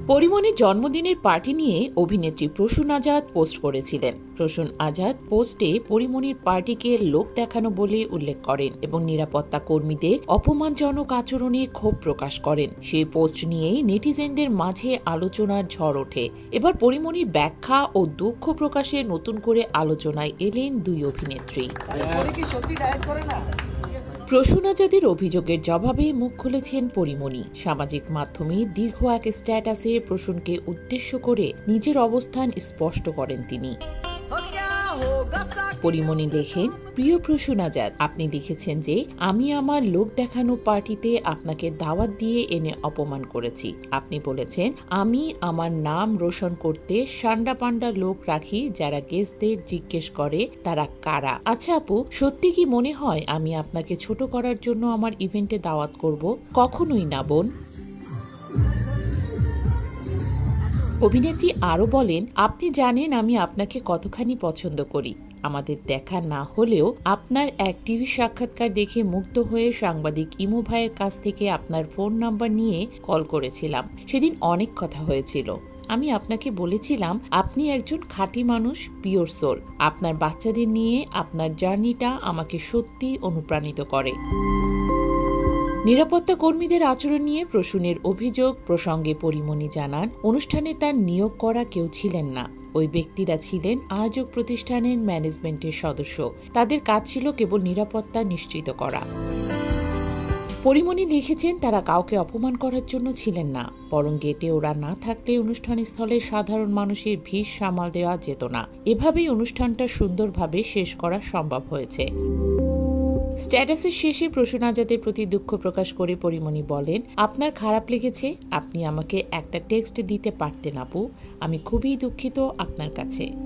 পরিমণির জন্মদিনের পার্টি নিয়ে অভিনেত্রী প্রসূন আজাদ পোস্ট করেছিলেন। প্রসূন আজাদ পোস্টে পরিমণির পার্টিকে লোক দেখানো বলে উল্লেখ করেন এবং নিরাপত্তা কর্মীদের অপমানজনক আচরণে ক্ষোভ প্রকাশ করেন। সেই পোস্ট নিয়েই নেটিজেনদের মাঝে আলোচনার ঝড় ওঠে। এবার পরিমণির ব্যাখ্যা ও দুঃখ প্রকাশে নতুন করে আলোচনায় এলেন দুই অভিনেত্রী। প্রসূন আজাদের অভিযোগের জবাবে মুখ খুলেছেন পরিমণি। সামাজিক মাধ্যমে দীর্ঘ এক স্ট্যাটাসে প্রসূনকে উদ্দেশ্য করে নিজের অবস্থান স্পষ্ট করেন তিনি। পরিমণি লেখেন, প্রিয় প্রসূন আজাদ, আপনি লিখেছেন যে আমি আমার লোক দেখানো পার্টিতে আপনাকে দাওয়াত দিয়ে এনে অপমান করেছি। আপনি বলেছেন আমি আমার নাম রোশন করতে সান্ডা পান্ডা লোক রাখি যারা গেস্টদের জিজ্ঞেস করে তারা কারা। আচ্ছা আপু, সত্যি কি মনে হয় আমি আপনাকে ছোট করার জন্য আমার ইভেন্টে দাওয়াত করব? কখনোই না বোন। অভিনেত্রী আরও বলেন, আপনি জানেন আমি আপনাকে কতখানি পছন্দ করি। আমাদের দেখা না হলেও আপনার এক টিভি সাক্ষাৎকার দেখে মুগ্ধ হয়ে সাংবাদিক ইমু ভাইয়ের কাছ থেকে আপনার ফোন নাম্বার নিয়ে কল করেছিলাম। সেদিন অনেক কথা হয়েছিল। আমি আপনাকে বলেছিলাম আপনি একজন খাঁটি মানুষ, পিওর সোল। আপনার বাচ্চাদের নিয়ে আপনার জার্নিটা আমাকে সত্যি অনুপ্রাণিত করে। নিরাপত্তা কর্মীদের আচরণ নিয়ে প্রসূনের অভিযোগ প্রসঙ্গে পরিমণি জানান, অনুষ্ঠানে তার নিয়োগ করা কেউ ছিলেন না। ওই ব্যক্তিরা ছিলেন আয়োজক প্রতিষ্ঠানের ম্যানেজমেন্টের সদস্য। তাদের কাজ ছিল কেবল নিরাপত্তা নিশ্চিত করা। পরিমণি লিখেছেন, তারা কাউকে অপমান করার জন্য ছিলেন না, বরং গেটে ওরা না থাকলে অনুষ্ঠানস্থলে সাধারণ মানুষের ভিড় সামাল দেওয়া যেত না। এভাবেই অনুষ্ঠানটা সুন্দরভাবে শেষ করা সম্ভব হয়েছে। স্ট্যাটাসের শেষে প্রসূন আজাদের প্রতি দুঃখ প্রকাশ করে পরিমণি বলেন, আপনার খারাপ লেগেছে, আপনি আমাকে একটা টেক্সট দিতে পারতেন আপু। আমি খুবই দুঃখিত আপনার কাছে।